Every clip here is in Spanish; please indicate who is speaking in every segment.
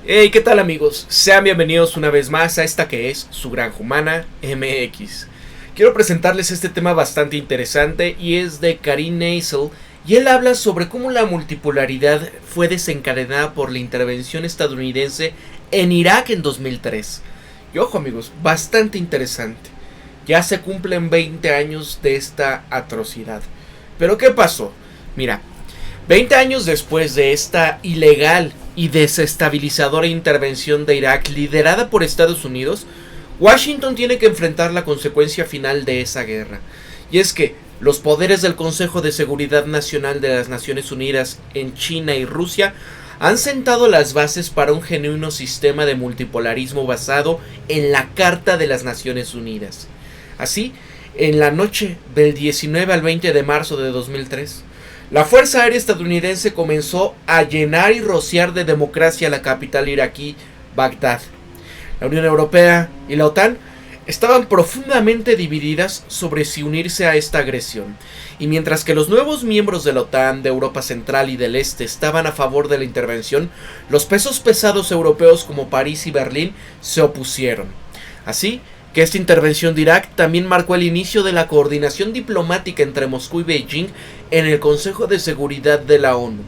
Speaker 1: Hey, ¿qué tal amigos? Sean bienvenidos una vez más a esta que es su Granja Humana MX. Quiero presentarles este tema bastante interesante y es de Karim Neisel, y él habla sobre cómo la multipolaridad fue desencadenada por la intervención estadounidense en Irak en 2003. Y ojo amigos, bastante interesante. Ya se cumplen 20 años de esta atrocidad. ¿Pero qué pasó? Mira, 20 años después de esta ilegal y desestabilizadora intervención de Irak liderada por Estados Unidos, Washington tiene que enfrentar la consecuencia final de esa guerra. Y es que los poderes del Consejo de Seguridad Nacional de las Naciones Unidas en China y Rusia han sentado las bases para un genuino sistema de multipolarismo basado en la Carta de las Naciones Unidas. Así, en la noche del 19 al 20 de marzo de 2003, la Fuerza Aérea estadounidense comenzó a llenar y rociar de democracia la capital iraquí, Bagdad. La Unión Europea y la OTAN estaban profundamente divididas sobre si unirse a esta agresión, y mientras que los nuevos miembros de la OTAN de Europa Central y del Este estaban a favor de la intervención, los pesos pesados europeos como París y Berlín se opusieron. Así que esta intervención de Irak también marcó el inicio de la coordinación diplomática entre Moscú y Beijing en el Consejo de Seguridad de la ONU.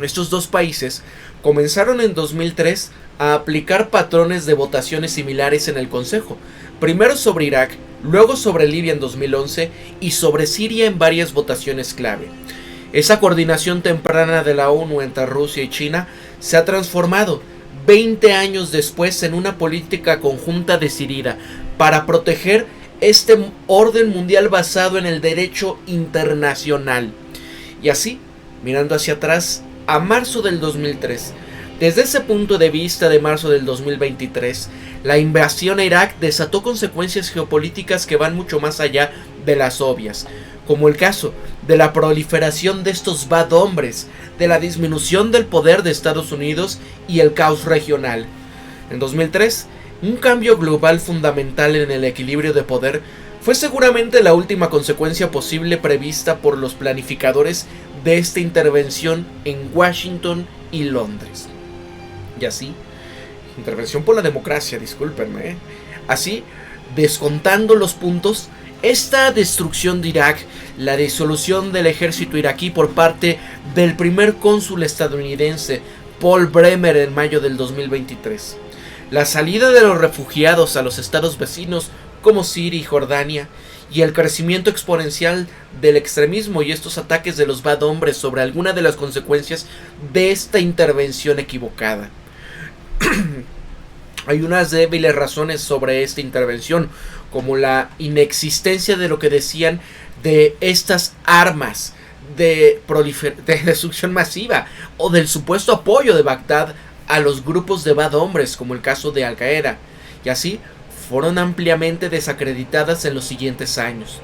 Speaker 1: Estos dos países comenzaron en 2003 a aplicar patrones de votaciones similares en el Consejo, primero sobre Irak, luego sobre Libia en 2011 y sobre Siria en varias votaciones clave. Esa coordinación temprana de la ONU entre Rusia y China se ha transformado 20 años después en una política conjunta decidida para proteger este orden mundial basado en el derecho internacional. Y así, mirando hacia atrás, a marzo del 2003, desde ese punto de vista de marzo del 2023, la invasión a Irak desató consecuencias geopolíticas que van mucho más allá de las obvias, como el caso de la proliferación de estos bad hombres, de la disminución del poder de Estados Unidos y el caos regional. En 2003, un cambio global fundamental en el equilibrio de poder fue seguramente la última consecuencia posible prevista por los planificadores de esta intervención en Washington y Londres. Y así, intervención por la democracia, discúlpenme. Así, descontando los puntos, esta destrucción de Irak, la disolución del ejército iraquí por parte del primer cónsul estadounidense, Paul Bremer, en mayo del 2023. La salida de los refugiados a los estados vecinos como Siria y Jordania, y el crecimiento exponencial del extremismo y estos ataques de los bad hombres sobre alguna de las consecuencias de esta intervención equivocada. Hay unas débiles razones sobre esta intervención, como la inexistencia de lo que decían de estas armas de destrucción masiva, o del supuesto apoyo de Bagdad a los grupos de bad hombres, como el caso de Al Qaeda, y así fueron ampliamente desacreditadas en los siguientes años.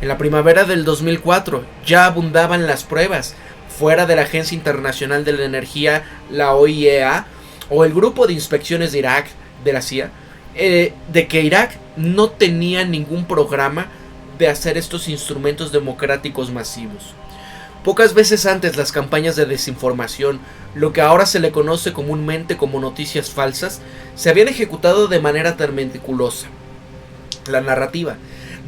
Speaker 1: En la primavera del 2004 ya abundaban las pruebas, fuera de la Agencia Internacional de la Energía, la OIEA, o el Grupo de Inspecciones de Irak, de la CIA, de que Irak no tenía ningún programa de hacer estos instrumentos democráticos masivos. Pocas veces antes, las campañas de desinformación, lo que ahora se le conoce comúnmente como noticias falsas, se habían ejecutado de manera tan meticulosa. La narrativa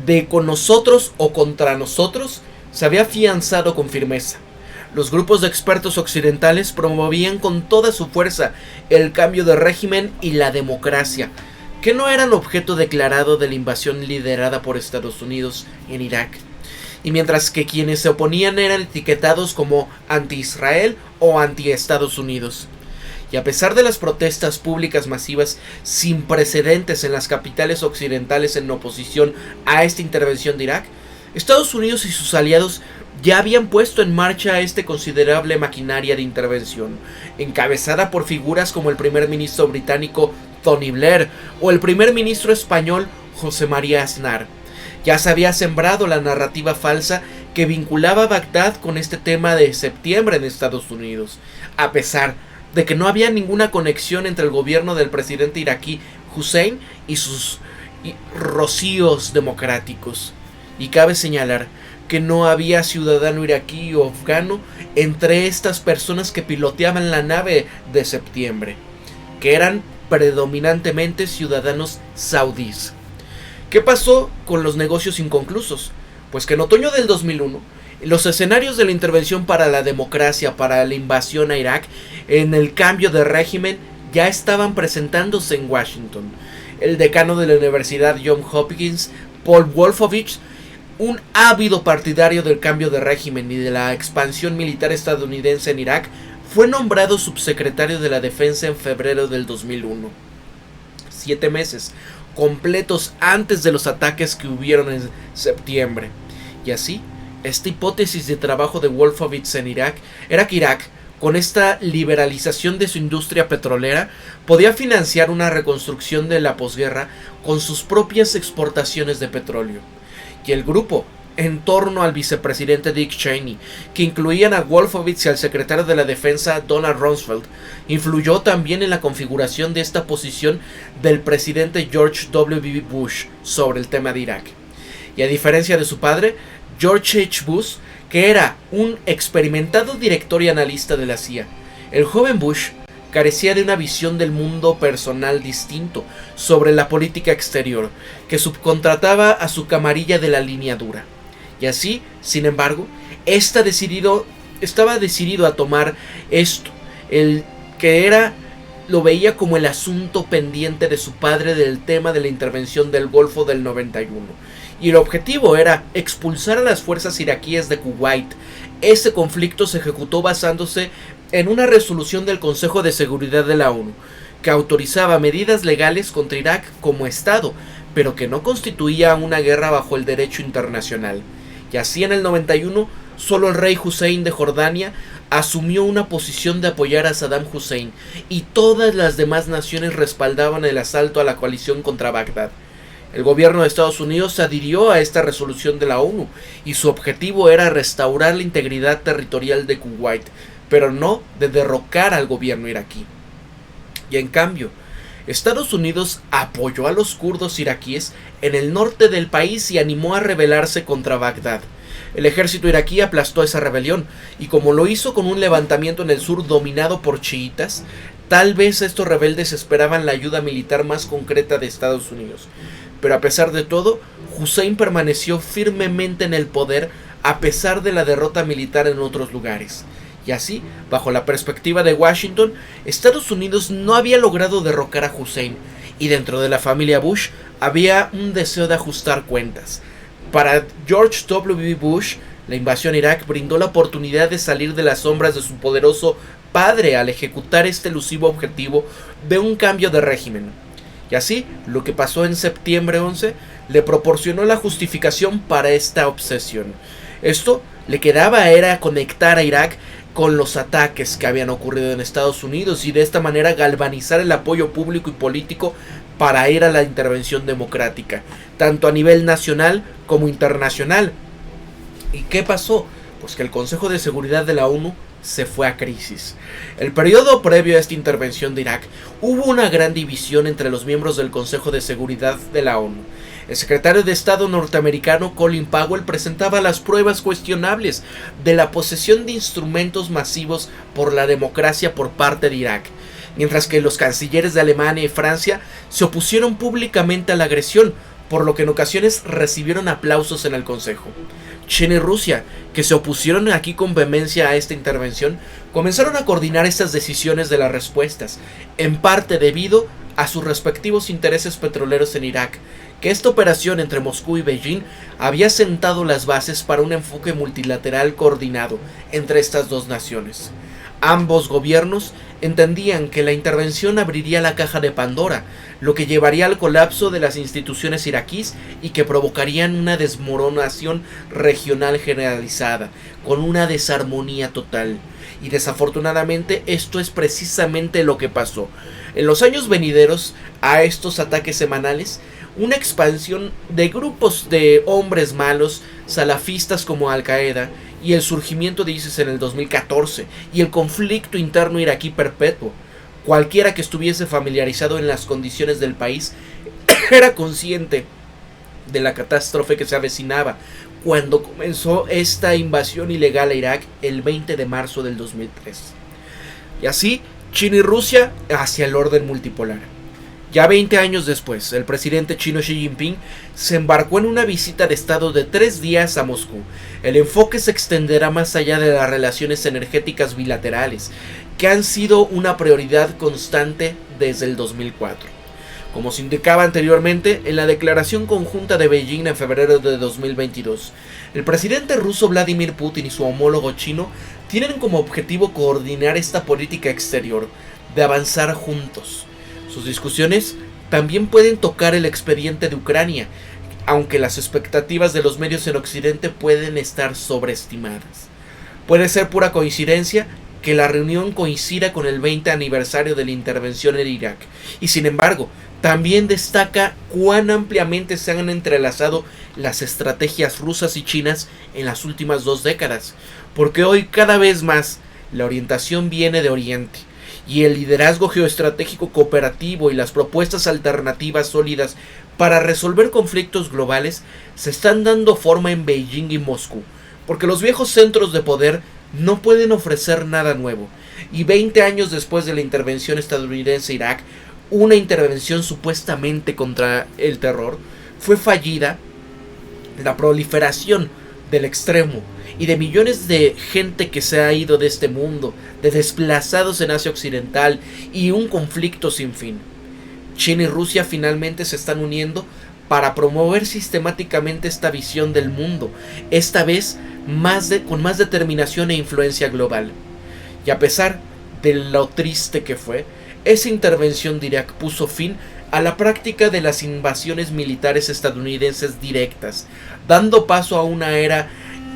Speaker 1: de con nosotros o contra nosotros se había afianzado con firmeza. Los grupos de expertos occidentales promovían con toda su fuerza el cambio de régimen y la democracia, que no eran objeto declarado de la invasión liderada por Estados Unidos en Irak. Y mientras que quienes se oponían eran etiquetados como anti-Israel o anti-Estados Unidos. Y a pesar de las protestas públicas masivas sin precedentes en las capitales occidentales en oposición a esta intervención de Irak, Estados Unidos y sus aliados ya habían puesto en marcha esta considerable maquinaria de intervención, encabezada por figuras como el primer ministro británico Tony Blair o el primer ministro español José María Aznar. Ya se había sembrado la narrativa falsa que vinculaba a Bagdad con este tema de septiembre en Estados Unidos, a pesar de que no había ninguna conexión entre el gobierno del presidente iraquí Hussein y sus rocíos democráticos. Y cabe señalar que no había ciudadano iraquí o afgano entre estas personas que piloteaban la nave de septiembre, que eran predominantemente ciudadanos saudíes. ¿Qué pasó con los negocios inconclusos? Pues que en otoño del 2001, los escenarios de la intervención para la democracia, para la invasión a Irak, en el cambio de régimen, ya estaban presentándose en Washington. El decano de la Universidad Johns Hopkins, Paul Wolfowitz, un ávido partidario del cambio de régimen y de la expansión militar estadounidense en Irak, fue nombrado subsecretario de la Defensa en febrero del 2001. 7 meses completos antes de los ataques que hubieron en septiembre. Y así, esta hipótesis de trabajo de Wolfowitz en Irak era que Irak, con esta liberalización de su industria petrolera, podía financiar una reconstrucción de la posguerra con sus propias exportaciones de petróleo. Y el grupo en torno al vicepresidente Dick Cheney, que incluían a Wolfowitz y al secretario de la Defensa Donald Rumsfeld, influyó también en la configuración de esta posición del presidente George W. Bush sobre el tema de Irak. Y a diferencia de su padre, George H. Bush, que era un experimentado director y analista de la CIA, el joven Bush carecía de una visión del mundo personal distinto sobre la política exterior, que subcontrataba a su camarilla de la línea dura. Y así, sin embargo, estaba decidido a tomar esto, el que lo veía como el asunto pendiente de su padre del tema de la intervención del Golfo del 91. Y el objetivo era expulsar a las fuerzas iraquíes de Kuwait. Este conflicto se ejecutó basándose en una resolución del Consejo de Seguridad de la ONU, que autorizaba medidas legales contra Irak como Estado, pero que no constituía una guerra bajo el derecho internacional. Y así en el 91, solo el rey Hussein de Jordania asumió una posición de apoyar a Saddam Hussein, y todas las demás naciones respaldaban el asalto a la coalición contra Bagdad. El gobierno de Estados Unidos se adhirió a esta resolución de la ONU, y su objetivo era restaurar la integridad territorial de Kuwait, pero no de derrocar al gobierno iraquí. Y en cambio, Estados Unidos apoyó a los kurdos iraquíes en el norte del país y animó a rebelarse contra Bagdad. El ejército iraquí aplastó esa rebelión, y como lo hizo con un levantamiento en el sur dominado por chiitas, tal vez estos rebeldes esperaban la ayuda militar más concreta de Estados Unidos. Pero a pesar de todo, Hussein permaneció firmemente en el poder a pesar de la derrota militar en otros lugares. Y así, bajo la perspectiva de Washington, Estados Unidos no había logrado derrocar a Hussein, y dentro de la familia Bush había un deseo de ajustar cuentas. Para George W. Bush, la invasión a Irak brindó la oportunidad de salir de las sombras de su poderoso padre al ejecutar este elusivo objetivo de un cambio de régimen. Y así, lo que pasó en septiembre 11 le proporcionó la justificación para esta obsesión. Esto le quedaba era conectar a Irak con los ataques que habían ocurrido en Estados Unidos y de esta manera galvanizar el apoyo público y político para ir a la intervención democrática, tanto a nivel nacional como internacional. ¿Y qué pasó? Pues que el Consejo de Seguridad de la ONU se fue a crisis. El periodo previo a esta intervención de Irak hubo una gran división entre los miembros del Consejo de Seguridad de la ONU. El secretario de Estado norteamericano Colin Powell presentaba las pruebas cuestionables de la posesión de instrumentos masivos por la democracia por parte de Irak, mientras que los cancilleres de Alemania y Francia se opusieron públicamente a la agresión, por lo que en ocasiones recibieron aplausos en el Consejo. China y Rusia, que se opusieron aquí con vehemencia a esta intervención, comenzaron a coordinar estas decisiones de las respuestas, en parte debido a sus respectivos intereses petroleros en Irak, que esta operación entre Moscú y Beijing había sentado las bases para un enfoque multilateral coordinado entre estas dos naciones. Ambos gobiernos entendían que la intervención abriría la caja de Pandora, lo que llevaría al colapso de las instituciones iraquíes y que provocarían una desmoronación regional generalizada, con una desarmonía total. Y desafortunadamente esto es precisamente lo que pasó. En los años venideros a estos ataques semanales, una expansión de grupos de hombres malos, salafistas como Al-Qaeda, y el surgimiento de ISIS en el 2014 y el conflicto interno iraquí perpetuo. Cualquiera que estuviese familiarizado en las condiciones del país era consciente de la catástrofe que se avecinaba cuando comenzó esta invasión ilegal a Irak el 20 de marzo del 2003. Y así, China y Rusia hacia el orden multipolar. Ya 20 años después, el presidente chino Xi Jinping se embarcó en una visita de estado de 3 días a Moscú. El enfoque se extenderá más allá de las relaciones energéticas bilaterales, que han sido una prioridad constante desde el 2004. Como se indicaba anteriormente, en la declaración conjunta de Beijing en febrero de 2022, el presidente ruso Vladimir Putin y su homólogo chino tienen como objetivo coordinar esta política exterior, de avanzar juntos. Sus discusiones también pueden tocar el expediente de Ucrania, aunque las expectativas de los medios en Occidente pueden estar sobreestimadas. Puede ser pura coincidencia que la reunión coincida con el 20 aniversario de la intervención en Irak, y sin embargo, también destaca cuán ampliamente se han entrelazado las estrategias rusas y chinas en las últimas 2 décadas, porque hoy cada vez más la orientación viene de Oriente, y el liderazgo geoestratégico cooperativo y las propuestas alternativas sólidas para resolver conflictos globales se están dando forma en Beijing y Moscú, porque los viejos centros de poder no pueden ofrecer nada nuevo, y 20 años después de la intervención estadounidense en Irak, una intervención supuestamente contra el terror, fue fallida. La proliferación del extremo y de millones de gente que se ha ido de este mundo, de desplazados en Asia Occidental y un conflicto sin fin. China y Rusia finalmente se están uniendo para promover sistemáticamente esta visión del mundo, esta vez con más determinación e influencia global. Y a pesar de lo triste que fue, esa intervención de Irak puso fin a la práctica de las invasiones militares estadounidenses directas, dando paso a una era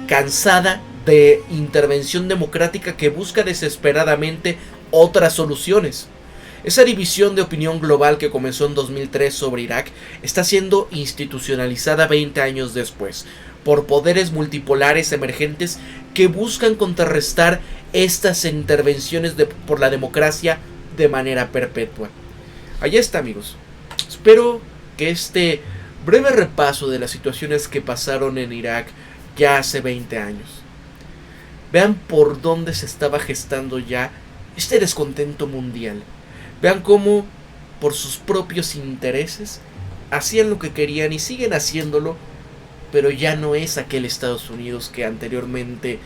Speaker 1: cansada de intervención democrática que busca desesperadamente otras soluciones. Esa división de opinión global que comenzó en 2003 sobre Irak está siendo institucionalizada 20 años después, por poderes multipolares emergentes que buscan contrarrestar estas intervenciones por la democracia de manera perpetua. Allá está, amigos. Espero que este breve repaso de las situaciones que pasaron en Irak ya hace 20 años vean por dónde se estaba gestando ya este descontento mundial. Vean cómo por sus propios intereses hacían lo que querían y siguen haciéndolo, pero ya no es aquel Estados Unidos que anteriormente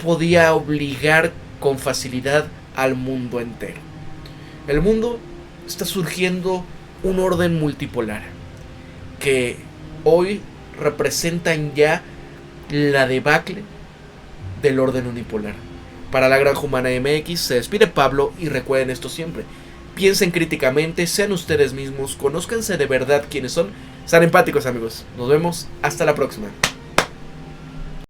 Speaker 1: podía obligar con facilidad al mundo entero. El mundo está surgiendo un orden multipolar que hoy representan ya la debacle del orden unipolar. Para la Granja Humana MX se despide Pablo, y recuerden esto siempre: piensen críticamente, sean ustedes mismos, conózcanse de verdad quiénes son, sean empáticos, amigos. Nos vemos hasta la próxima.